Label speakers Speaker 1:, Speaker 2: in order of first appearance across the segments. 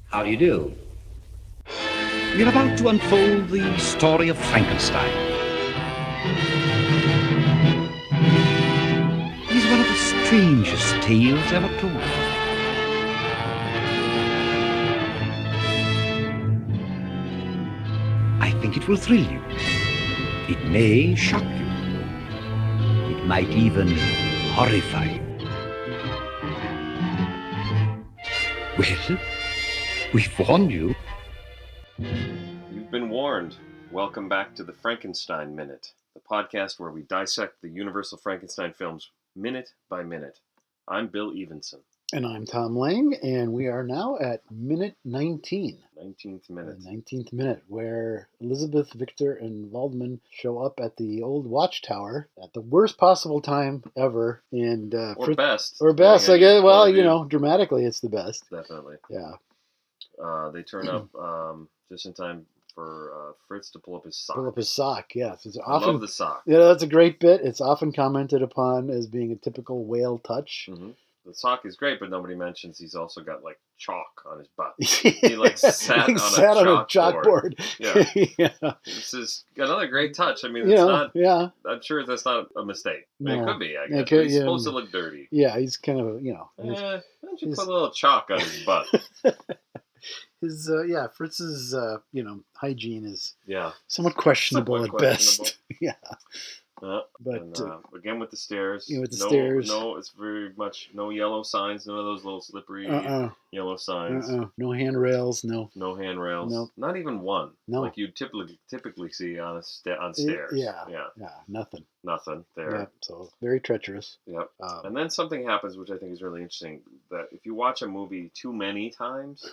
Speaker 1: How do you do? We're about to unfold the story of Frankenstein. It is one of the strangest tales ever told. I think it will thrill you. It may shock you. It might even horrify you. Well, we've warned you.
Speaker 2: You've been warned. Welcome back to the Frankenstein Minute, the podcast where we dissect the Universal Frankenstein films minute by minute. I'm Bill Evenson.
Speaker 3: And I'm Tom Lang, and we are now at minute 19.
Speaker 2: 19th minute.
Speaker 3: The 19th minute, where Elizabeth, Victor, and Waldman show up at the old watchtower at the worst possible time ever. And
Speaker 2: Or best.
Speaker 3: I guess. Well, you know, dramatically it's the best.
Speaker 2: Definitely.
Speaker 3: Yeah.
Speaker 2: They turn up just in time for Fritz to pull up his sock.
Speaker 3: Pull up his sock, yes. It's
Speaker 2: I
Speaker 3: often,
Speaker 2: love the sock.
Speaker 3: Yeah, that's a great bit. It's often commented upon as being a typical whale touch.
Speaker 2: Mm-hmm. The sock is great, but nobody mentions he's also got like chalk on his butt. He like sat on a chalkboard. Yeah. This is another great touch. I mean, it's not. Yeah. I'm sure that's not a mistake. I mean, it could be. I guess. He's supposed to look dirty.
Speaker 3: Yeah, he's kind of
Speaker 2: why don't you put a little chalk on his butt?
Speaker 3: His Fritz's hygiene is somewhat
Speaker 2: questionable
Speaker 3: at best. Yeah.
Speaker 2: But again with the stairs.
Speaker 3: Stairs.
Speaker 2: No, it's very much no yellow signs. None of those little slippery yellow signs.
Speaker 3: No handrails. No
Speaker 2: handrails.
Speaker 3: Nope.
Speaker 2: Not even one.
Speaker 3: No.
Speaker 2: Like you typically see on stairs.
Speaker 3: Yeah. Nothing
Speaker 2: there.
Speaker 3: Yeah, so very treacherous.
Speaker 2: Yep. And then something happens, which I think is really interesting. That if you watch a movie too many times.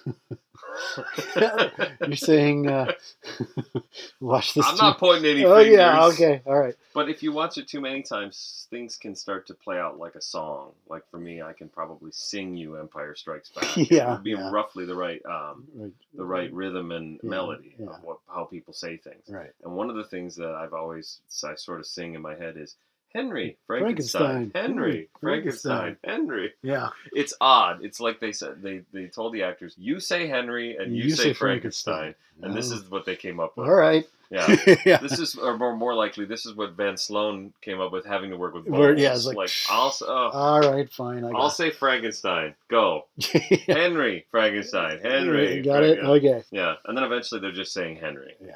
Speaker 3: You're saying watch this.
Speaker 2: I'm not pointing any fingers.
Speaker 3: Oh yeah, okay, all right.
Speaker 2: But if you watch it too many times, things can start to play out like a song. Like for me, I can probably sing you "Empire Strikes Back."
Speaker 3: Yeah,
Speaker 2: it would be roughly the right rhythm and melody of how people say things.
Speaker 3: Right.
Speaker 2: And one of the things that I sort of sing in my head is Henry Frankenstein. Henry Frankenstein. Henry.
Speaker 3: Yeah.
Speaker 2: It's odd. It's like they said they told the actors, you say Henry and you say Frankenstein. And this is what they came up with.
Speaker 3: All right.
Speaker 2: Yeah. This is or more likely this is what Van Sloan came up with, having to work with
Speaker 3: vocals. Yeah, it's
Speaker 2: like
Speaker 3: all right, fine.
Speaker 2: I'll say Frankenstein. Go. Henry Frankenstein. Henry.
Speaker 3: Got it? Okay.
Speaker 2: Yeah. And then eventually they're just saying Henry.
Speaker 3: Yeah.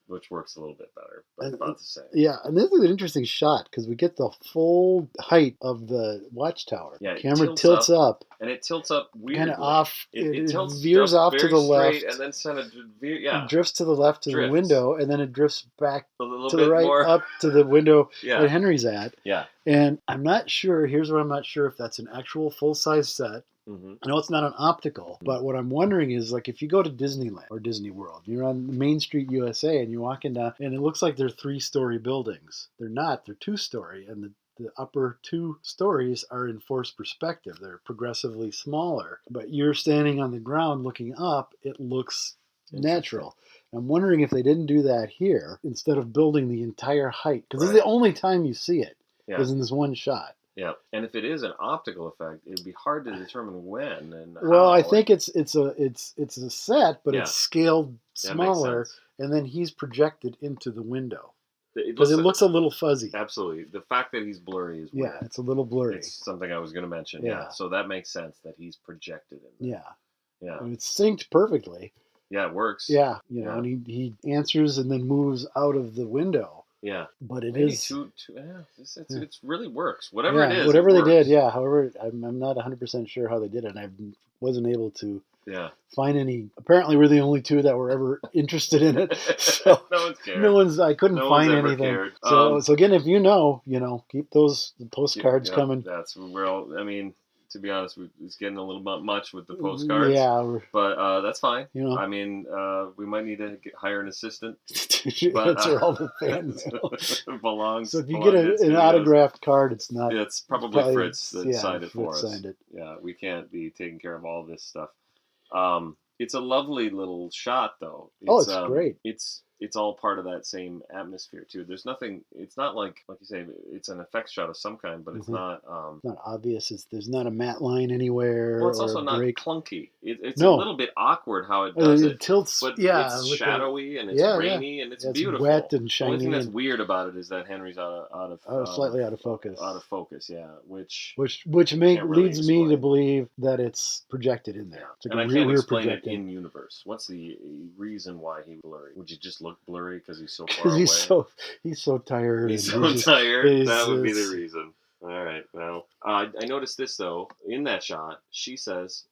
Speaker 2: Which works a little bit better, but about the same.
Speaker 3: Yeah, and this is an interesting shot because we get the full height of the watchtower.
Speaker 2: Yeah,
Speaker 3: camera tilts up.
Speaker 2: And it tilts up weirdly.
Speaker 3: Kind of off.
Speaker 2: It tilts
Speaker 3: veers off to the left.
Speaker 2: And then kind of
Speaker 3: It drifts to the left to the window, and then it drifts back to the right
Speaker 2: more.
Speaker 3: up to the window that Henry's at.
Speaker 2: Yeah.
Speaker 3: And I'm not sure, here's what I'm not sure if that's an actual full-size set.
Speaker 2: Mm-hmm.
Speaker 3: I know it's not an optical, but what I'm wondering is, like, if you go to Disneyland or Disney World, you're on Main Street, USA, and you're walking down, and it looks like they're 3-story buildings. They're not. They're 2-story, and the upper 2 stories are in forced perspective. They're progressively smaller. But you're standing on the ground looking up, it looks natural. I'm wondering if they didn't do that here instead of building the entire height, because this is the only time you see it, is in this one shot.
Speaker 2: Yeah, and if it is an optical effect, it'd be hard to determine when and how.
Speaker 3: Well, I think it's a set, but it's scaled smaller, and then he's projected into the window because it looks a little fuzzy.
Speaker 2: Absolutely, the fact that he's blurry is weird.
Speaker 3: Yeah, it's a little blurry.
Speaker 2: It's something I was going to mention. Yeah, so that makes sense that he's projected in there.
Speaker 3: Yeah. And it's synced perfectly.
Speaker 2: Yeah, it works.
Speaker 3: Yeah, and he answers and then moves out of the window.
Speaker 2: Yeah,
Speaker 3: but it
Speaker 2: it really works. Whatever it is,
Speaker 3: whatever they did. Yeah, however, I'm not 100% sure how they did it. I wasn't able to find any. Apparently, we're the only two that were ever interested in it. So
Speaker 2: no one's cared.
Speaker 3: I couldn't find anything. So again, if keep those postcards coming.
Speaker 2: That's real. I mean, to be honest, it's getting a little bit much with the postcards.
Speaker 3: Yeah,
Speaker 2: but that's fine. I mean, we might need to hire an assistant.
Speaker 3: Answer all the fans.
Speaker 2: belongs.
Speaker 3: So if you get an autographed card, it's not.
Speaker 2: It's probably Fritz that signed it for us.
Speaker 3: Signed it.
Speaker 2: Yeah, we can't be taking care of all this stuff. It's a lovely little shot, though.
Speaker 3: It's great.
Speaker 2: It's it's all part of that same atmosphere too. There's nothing. It's not like you say, it's an effects shot of some kind, but it's not.
Speaker 3: It's not obvious. There's not a matte line anywhere.
Speaker 2: Well, it's
Speaker 3: or
Speaker 2: also
Speaker 3: a
Speaker 2: not
Speaker 3: break.
Speaker 2: clunky. It's a little bit awkward how it does it.
Speaker 3: It tilts,
Speaker 2: but
Speaker 3: yeah,
Speaker 2: it's shadowy and it's rainy and it's beautiful.
Speaker 3: Wet and shiny.
Speaker 2: The only thing that's weird about it is that Henry's
Speaker 3: slightly out of focus.
Speaker 2: Out of focus, yeah. Which
Speaker 3: leads me to believe that it's projected in there.
Speaker 2: Yeah.
Speaker 3: It's like
Speaker 2: and I can't explain it in universe. What's the reason why he's blurry? Would you just look blurry because he's so far away?
Speaker 3: He's so tired.
Speaker 2: He's so tired. That would be the reason. All right. Well, I noticed this though. In that shot, he says,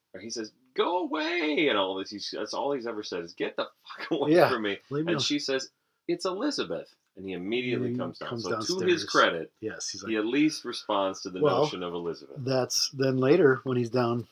Speaker 2: "Go away," and all this. That's all he's ever said is, "Get the fuck away from me." And she says, "It's Elizabeth." And he immediately comes down. So
Speaker 3: downstairs.
Speaker 2: To his credit,
Speaker 3: yes,
Speaker 2: he at least responds to the notion of Elizabeth.
Speaker 3: That's then later when he's down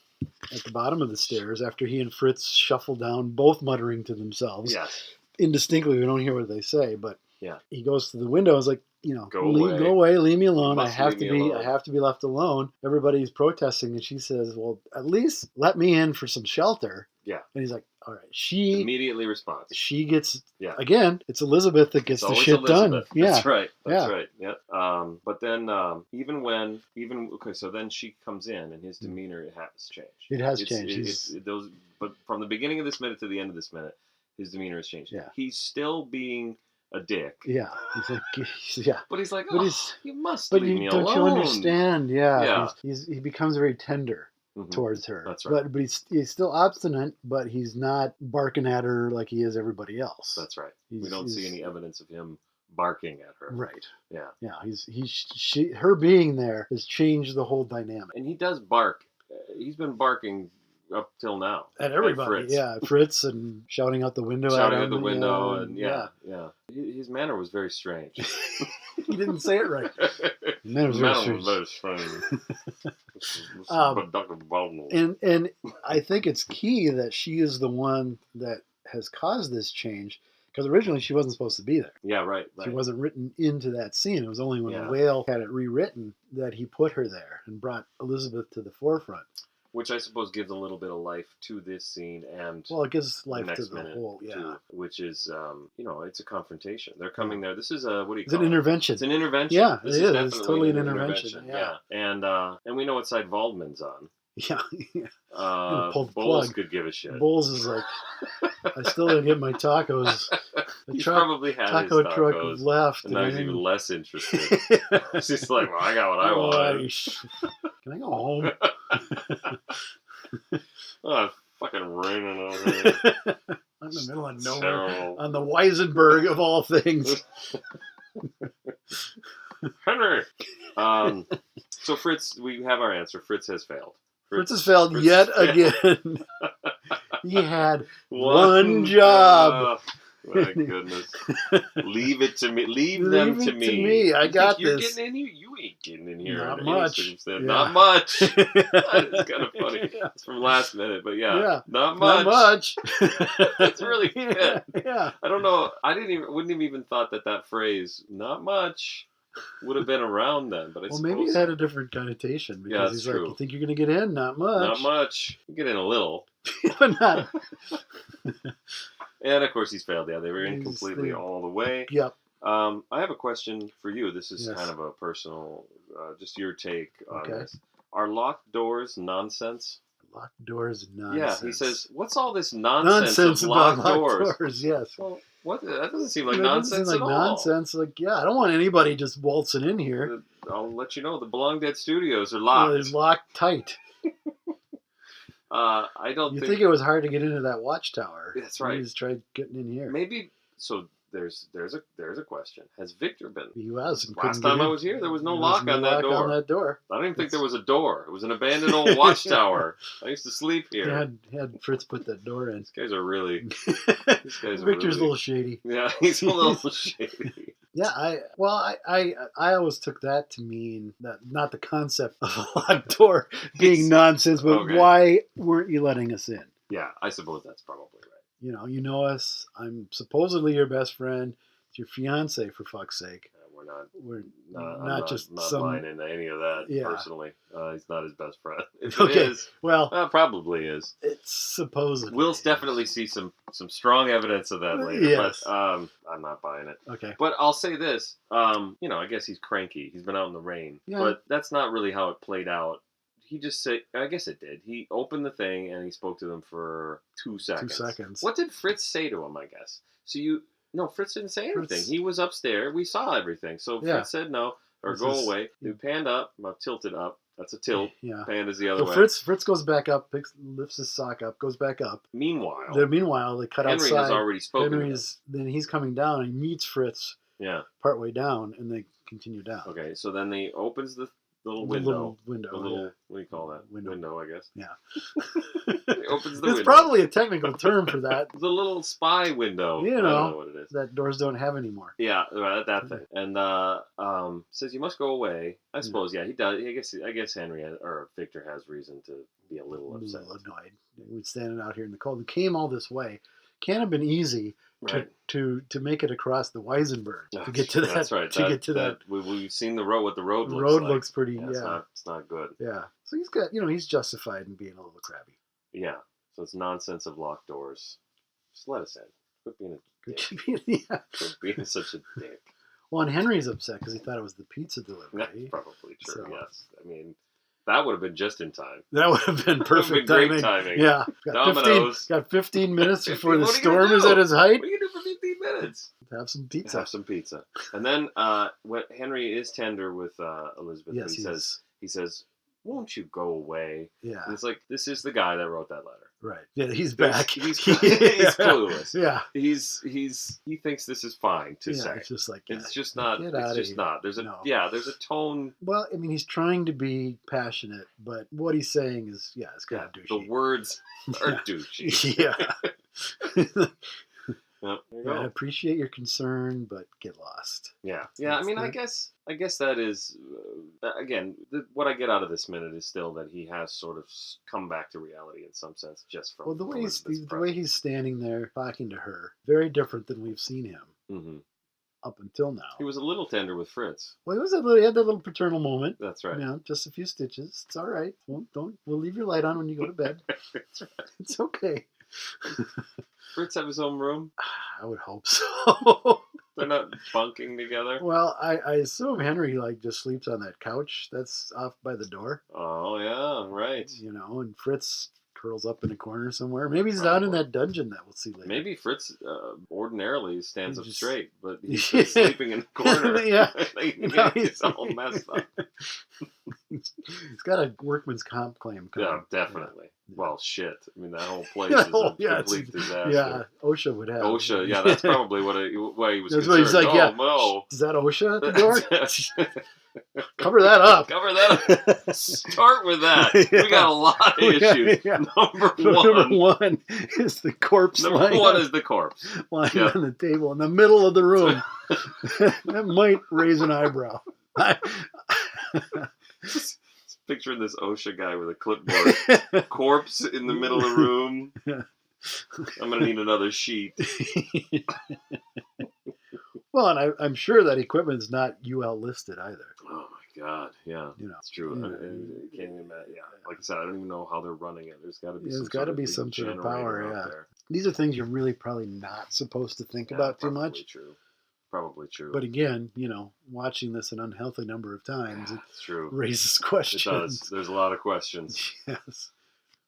Speaker 3: at the bottom of the stairs after he and Fritz shuffle down, both muttering to themselves.
Speaker 2: Yes.
Speaker 3: Indistinctly, we don't hear what they say, but
Speaker 2: yeah,
Speaker 3: he goes to the window. Is like, go away, leave me alone. I have to be left alone. Everybody's protesting, and she says, "Well, at least let me in for some shelter."
Speaker 2: Yeah,
Speaker 3: and he's like, "All right." She
Speaker 2: immediately responds.
Speaker 3: She gets again. It's Elizabeth that gets the shit done. Yeah,
Speaker 2: that's right. That's right. Yeah. But then so then she comes in, and his demeanor has changed.
Speaker 3: It has changed.
Speaker 2: But from the beginning of this minute to the end of this minute, his demeanor has changed.
Speaker 3: Yeah,
Speaker 2: he's still being a dick.
Speaker 3: Yeah, he's like, yeah.
Speaker 2: But he's like, you must
Speaker 3: leave
Speaker 2: me alone.
Speaker 3: Don't you understand? Yeah. He becomes very tender towards her.
Speaker 2: That's right.
Speaker 3: But he's still obstinate, but he's not barking at her like he is everybody else.
Speaker 2: That's right. We don't see any evidence of him barking at her.
Speaker 3: Right.
Speaker 2: Yeah.
Speaker 3: Yeah. Her being there has changed the whole dynamic.
Speaker 2: And he does bark. He's been barking up till now
Speaker 3: at everybody. Fritz and shouting out the window
Speaker 2: and yeah. His manner was very strange.
Speaker 3: He didn't say it right. His manner was very strange. And I think it's key that she is the one that has caused this change, because originally she wasn't supposed to be there.
Speaker 2: Yeah, right.
Speaker 3: She wasn't written into that scene. It was only when the whale had it rewritten that he put her there and brought Elizabeth to the forefront.
Speaker 2: Which I suppose gives a little bit of life to this scene, and
Speaker 3: it gives life to the whole,
Speaker 2: too, which is, it's a confrontation. They're coming there. This is what do you call it?
Speaker 3: It's an intervention.
Speaker 2: It's an intervention.
Speaker 3: Yeah, it is. It's totally an intervention. Yeah.
Speaker 2: And we know what side Waldman's on.
Speaker 3: Yeah.
Speaker 2: Bowles could give a shit.
Speaker 3: Bowles is like, I still didn't get my tacos.
Speaker 2: He probably had
Speaker 3: taco
Speaker 2: his
Speaker 3: truck
Speaker 2: tacos,
Speaker 3: left.
Speaker 2: And now he's even less interested. He's just like, well, I got what I want.
Speaker 3: Can I go home?
Speaker 2: It's fucking raining over here.
Speaker 3: I'm in the middle of nowhere. On the Weisenberg of all things.
Speaker 2: Henry! So Fritz, we have our answer. Fritz has failed.
Speaker 3: Fritz has failed yet again. He had one job.
Speaker 2: My goodness. Leave it to me. Leave them to me.
Speaker 3: I got
Speaker 2: you're
Speaker 3: this.
Speaker 2: Getting in here? You ain't getting in here.
Speaker 3: Not much.
Speaker 2: Yeah. Not much. That is kind of funny. Yeah. It's from last minute, but not much.
Speaker 3: Not much.
Speaker 2: It's really good.
Speaker 3: Yeah.
Speaker 2: I don't know. Wouldn't have even thought that phrase, not much, would have been around then. But
Speaker 3: maybe it had a different connotation, because he's
Speaker 2: true.
Speaker 3: Like, you think you're going to get in? Not much.
Speaker 2: Not much. You get in a little.
Speaker 3: But not.
Speaker 2: And of course he's failed. Yeah, they were in completely all the way.
Speaker 3: Yep.
Speaker 2: I have a question for you. This is kind of a personal, just your take on this. Are locked doors nonsense?
Speaker 3: Locked doors nonsense.
Speaker 2: Yeah, he says, what's all this nonsense of locked doors?
Speaker 3: Yes.
Speaker 2: Well, what? That doesn't seem like nonsense at all.
Speaker 3: Nonsense. Like, I don't want anybody just waltzing in here.
Speaker 2: I'll let you know, the Belong Dead Studios are locked.
Speaker 3: It's locked tight.
Speaker 2: I don't think...
Speaker 3: You think it was hard to get into that watchtower.
Speaker 2: That's right.
Speaker 3: You just tried getting in here.
Speaker 2: Maybe... So there's a question. Has Victor been?
Speaker 3: He was.
Speaker 2: Last time I was here, there was no lock on that door. I don't even think there was a door. It was an abandoned old watchtower. I used to sleep here.
Speaker 3: Had Fritz put that door in.
Speaker 2: These guys are really...
Speaker 3: Victor's a little shady.
Speaker 2: Yeah, he's a little shady.
Speaker 3: Yeah, I always took that to mean that not the concept of a locked door being nonsense, but why weren't you letting us in?
Speaker 2: Yeah, I suppose that's probably right.
Speaker 3: You know us. I'm supposedly your best friend. It's your fiance, for fuck's sake.
Speaker 2: We're
Speaker 3: We're
Speaker 2: not
Speaker 3: just
Speaker 2: not
Speaker 3: some
Speaker 2: buying into any of that personally. He's not his best friend. If
Speaker 3: okay.
Speaker 2: It is,
Speaker 3: well,
Speaker 2: probably is.
Speaker 3: It's supposedly.
Speaker 2: We'll definitely see some strong evidence of that later.
Speaker 3: Yes.
Speaker 2: But I'm not buying it.
Speaker 3: Okay.
Speaker 2: But I'll say this. I guess he's cranky. He's been out in the rain.
Speaker 3: Yeah.
Speaker 2: But that's not really how it played out. He just said, I guess it did. He opened the thing and he spoke to them for 2 seconds.
Speaker 3: 2 seconds.
Speaker 2: What did Fritz say to him, I guess? No, Fritz didn't say anything. He was upstairs. We saw everything. So Fritz said no, or go away. He panned up, tilted up. That's a tilt. Yeah. Pan is the other way.
Speaker 3: Fritz goes back up, lifts his sock up, goes back up.
Speaker 2: Meanwhile,
Speaker 3: they cut
Speaker 2: Henry
Speaker 3: outside.
Speaker 2: Henry has already spoken.
Speaker 3: Then he's coming down and he meets Fritz.
Speaker 2: Yeah.
Speaker 3: Partway down, and they continue down.
Speaker 2: Okay, so then he opens the little window. The little what do you call that? Window, I guess.
Speaker 3: Yeah.
Speaker 2: He opens the
Speaker 3: window. It's probably a technical term for that.
Speaker 2: The little spy window.
Speaker 3: You know,
Speaker 2: I don't know what it is.
Speaker 3: That doors don't have anymore.
Speaker 2: Yeah, that thing. And says you must go away. I suppose, yeah, he does. I guess Henry or Victor has reason to be a little upset.
Speaker 3: A little annoyed. We're standing out here in the cold. We came all this way. Can't have been easy.
Speaker 2: Right.
Speaker 3: To make it across the Weisenberg to get to that.
Speaker 2: That's right.
Speaker 3: That.
Speaker 2: We've seen the road. What the road looks like.
Speaker 3: The road looks pretty.
Speaker 2: Yeah. It's not good.
Speaker 3: Yeah. So he's got. He's justified in being a little crabby.
Speaker 2: Yeah. So it's nonsense of locked doors. Just let us in. Quit being a dick. Quit being such a dick.
Speaker 3: Well, and Henry's upset because he thought it was the pizza delivery.
Speaker 2: That's probably true. So. Yes. I mean. That would have been just in time.
Speaker 3: That would have been perfect
Speaker 2: great timing.
Speaker 3: Yeah. Got 15 minutes before the storm is at its height.
Speaker 2: What are you going to do for 15 minutes?
Speaker 3: Have some pizza.
Speaker 2: And then what Henry is tender with Elizabeth.
Speaker 3: Yes,
Speaker 2: he says, won't you go away?
Speaker 3: Yeah.
Speaker 2: And it's like, this is the guy that wrote that letter.
Speaker 3: Right. Yeah, he's back.
Speaker 2: He's clueless.
Speaker 3: Yeah.
Speaker 2: He thinks this is fine to say.
Speaker 3: It's just like
Speaker 2: it's just not. It's just not. There's a tone.
Speaker 3: Well, I mean, he's trying to be passionate, but what he's saying is, it's kind of douchey.
Speaker 2: The words are douchey.
Speaker 3: Yeah.
Speaker 2: Yep,
Speaker 3: I appreciate your concern, but get lost.
Speaker 2: Yeah. I mean, I guess that is again what I get out of this minute is still that he has sort of come back to reality in some sense, just from
Speaker 3: the way he's standing there talking to her, very different than we've seen him up until now.
Speaker 2: He was a little tender with Fritz.
Speaker 3: Well, he had that little paternal moment.
Speaker 2: That's right.
Speaker 3: Just a few stitches. It's all right. We'll leave your light on when you go to bed.
Speaker 2: That's right.
Speaker 3: It's okay.
Speaker 2: Fritz have his own room?
Speaker 3: I would hope so.
Speaker 2: They're not bunking together?
Speaker 3: Well, I assume Henry just sleeps on that couch that's off by the door.
Speaker 2: Oh, yeah, right.
Speaker 3: And Fritz curls up in a corner somewhere. Maybe he's down in that dungeon that we'll see later.
Speaker 2: Maybe Fritz ordinarily stands up straight, but he's sleeping in the corner.
Speaker 3: Yeah.
Speaker 2: He's all messed up.
Speaker 3: He's got a workman's comp claim coming.
Speaker 2: Yeah, definitely. Well, shit. I mean, that whole place is a complete disaster.
Speaker 3: Yeah, OSHA would have.
Speaker 2: OSHA, yeah, that's probably why he was
Speaker 3: That's
Speaker 2: concerned.
Speaker 3: what he's like,
Speaker 2: no.
Speaker 3: Is that OSHA at the door? Cover that up.
Speaker 2: Cover that up. Start with that. Yeah. We got a lot of issues.
Speaker 3: Yeah.
Speaker 2: Number one
Speaker 3: is the corpse.
Speaker 2: Lying on
Speaker 3: the table in the middle of the room. That might raise an eyebrow.
Speaker 2: Just picturing this OSHA guy with a clipboard. Corpse in the middle of the room. I'm going to need another sheet.
Speaker 3: Well, and I'm sure that equipment's not UL listed either.
Speaker 2: Oh my God! Yeah, it's true. I can't even imagine. Yeah, like I said, I don't even know how they're running it. There's got to be some sort of
Speaker 3: power. Yeah, these are things you're really probably not supposed to think about too much.
Speaker 2: Probably true.
Speaker 3: But again, watching this an unhealthy number of times,
Speaker 2: it's true.
Speaker 3: Raises questions.
Speaker 2: It does. There's a lot of questions.
Speaker 3: Yes.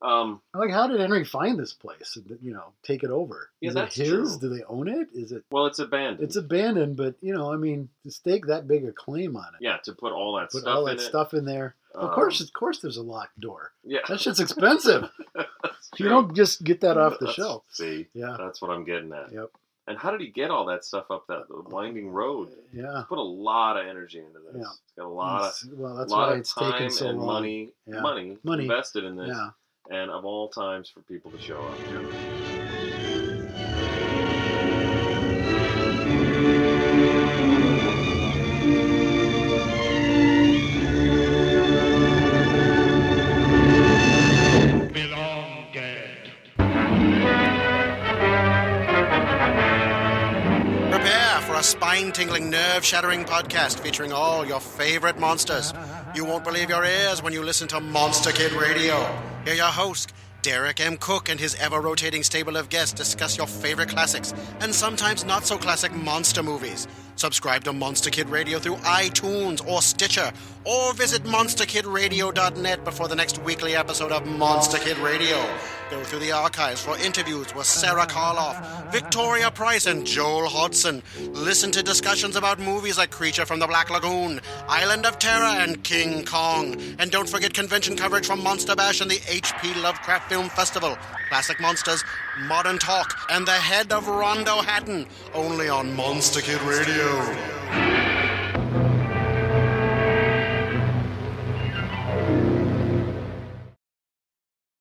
Speaker 3: How did Henry find this place and, take it over?
Speaker 2: Yeah,
Speaker 3: is
Speaker 2: that's
Speaker 3: it his?
Speaker 2: true.
Speaker 3: Do they own it? Is it?
Speaker 2: Well, it's abandoned.
Speaker 3: It's abandoned, but, to stake that big a claim on it.
Speaker 2: Yeah, to put all that
Speaker 3: stuff in there. Of course there's a locked door.
Speaker 2: Yeah.
Speaker 3: That shit's expensive. You don't just get that off the shelf.
Speaker 2: See,
Speaker 3: yeah,
Speaker 2: that's what I'm getting at.
Speaker 3: Yep.
Speaker 2: And how did he get all that stuff up that winding road?
Speaker 3: Yeah.
Speaker 2: He put a lot of energy into this.
Speaker 3: Yeah.
Speaker 2: It's got a lot of
Speaker 3: time
Speaker 2: and
Speaker 3: long.
Speaker 2: money invested in this.
Speaker 3: Yeah.
Speaker 2: And of all times for people to show up.
Speaker 4: Belong dead. Prepare for
Speaker 5: a spine-tingling, nerve-shattering podcast featuring all your favorite monsters. You won't believe your ears when you listen to Monster Kid Radio. Hear your host, Derek M. Cook, and his ever-rotating stable of guests discuss your favorite classics and sometimes not-so-classic monster movies. Subscribe to Monster Kid Radio through iTunes or Stitcher, or visit monsterkidradio.net before the next weekly episode of Monster Kid Radio. Go through the archives for interviews with Sarah Karloff, Victoria Price, and Joel Hodgson. Listen to discussions about movies like Creature from the Black Lagoon, Island of Terror, and King Kong. And don't forget convention coverage from Monster Bash and the H.P. Lovecraft Film Festival, Classic Monsters, Modern Talk, and the Head of Rondo Hatton, only on Monster Kid Radio.